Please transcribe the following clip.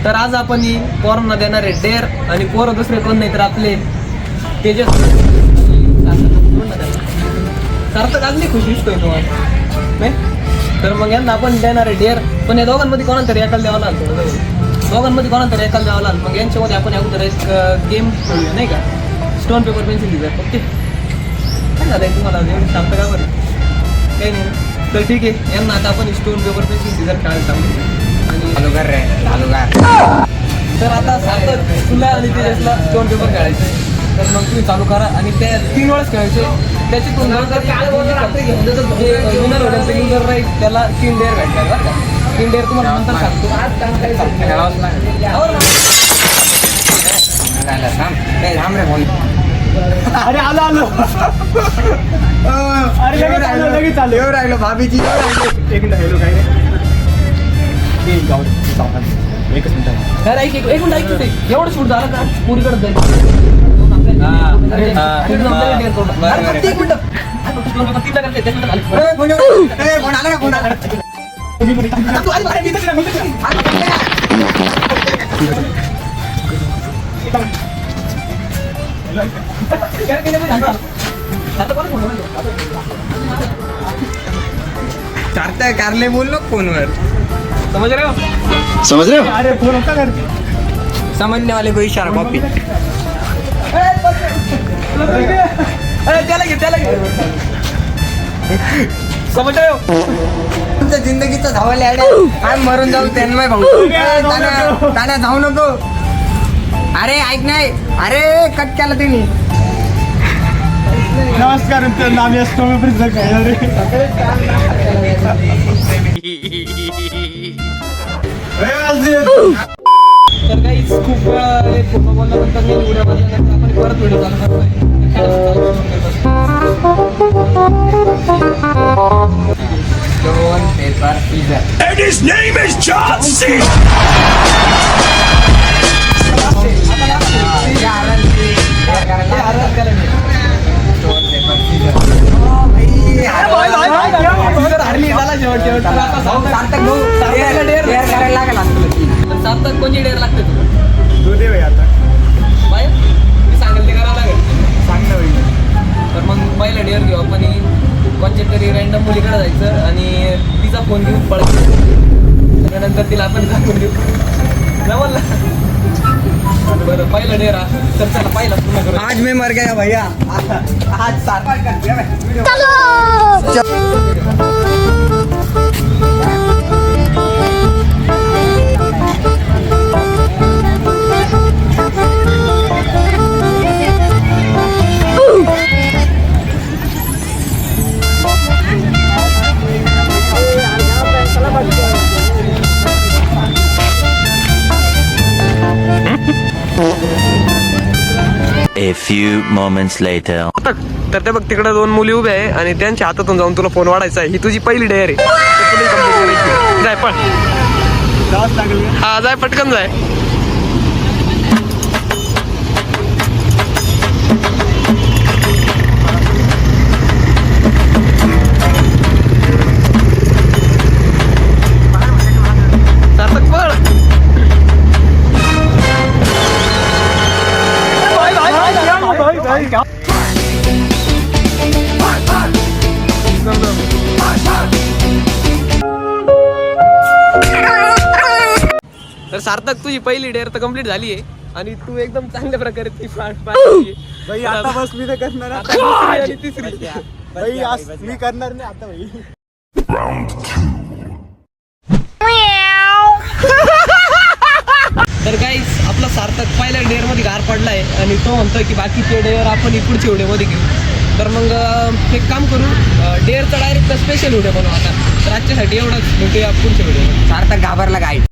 तर आज आपण ही पोरांना देणार आहे डेअर आणि पोरं दुसरे कोण नाही तर आपले तेजस सार्थक आज नाही खुश दिसतोय तुम्हाला नाही. तर मग यांना आपण देणार आहे डेअर, पण या दोघांमध्ये कोणाला तरी एकाला द्यावं लागतं, दोघांमध्ये कोणाला तरी एकाला द्यावं लागलं. मग यांच्यामध्ये आपण अगोदर एक गेम खेळूया नाही का, stone paper pencil design. Okay काय झालं आहे तुम्हाला एवढं शांत का बरं काही नाही. तर ठीक आहे, यांना आता आपण स्टोन पेपर पेन्सिल डिझाईन खेळायला सांगू. तर आता सार्थक तुला आणि तेजसला स्टोन पेपर खेळायचं आहे. तर मग तुम्ही चालू करा आणि त्या 3 वेळेस खेळायचे. त्याच्यातून विनर होईल ते युजर राहील त्याला 3 डेअर भेटणार बरं का. 3 डेअर तुम्हाला नंतर सांगतो. आज काम काय अरे आलो आलो अरे लगेच आलो एवढं राहिलो भाभीची एक मिनिट हॅलो काय एकच मिनिट एक मिनिट ऐकतो एवढं शूट झालं का पुरीकडे जाईल. कारले बोल ना फोनवर. समझ रहे हो? समझ रहे हो? अरे फोन होता करते समझने वाले को इशारा कॉपी. त्याला घे समझ रहे हो? तुमच्या जिंदगीचं धावाले काय मरून जाऊ त्यांना भाऊ ताना जाऊ नको. अरे ऐक नाही अरे कट केला त्यांनी. नमस्कार आम्ही असतो तर काही खूप वेळा फोटो बोलल्यानंतर मी व्हिडिओ बनल्यानंतर आपण परत व्हिडिओ चालू सार्थक कोणची डेअर लागते तुला आता बाय मी सांगेल ते करावं लागेल. सांग ना भाई. तर मग पहिला डेअर घेऊ आपण कोणत्या तरी रँडम मुलीकडे जायचं आणि तिचा फोन घेऊन पळायचं. त्यानंतर तिला आपण दाखवून देऊ जमल ना. बरं पहिला डेअर तर चला पहिला पूर्ण करू. आज मैं मर गया भैया आज सार्थक कर दिया video. A few moments later. तर ते बघ तिकडे 2 मुली उभ्या आहे आणि त्यांच्या हातातून जाऊन तुला फोन वाढायचा आहे. ही तुझी पहिली डेअर आहे. जाय पण हा जाय पटकन जाय. सार्थक पळ. तर सार्थक तुझी पहिली डेअर तर कम्प्लीट झाली आहे आणि तू एकदम चांगल्या प्रकारे ती भाई आता बस मी तर करणार आणि तिसरी. भाई आज मी करणार नाही आता भाई. तर गाईस आपला सार्थक पहिल्या डेअर मध्ये गार पडलाय आणि तो म्हणतोय की बाकीचे डेअर आपण पुढच्या व्हिडिओ मध्ये घेऊ. तर मग एक काम करू, डेअरचा डायरेक्ट स्पेशल व्हिडिओ बनवू आता. तर आजच्यासाठी एवढंच भेटूया पुढच्या व्हिडिओ. सार्थक घाबरला काय.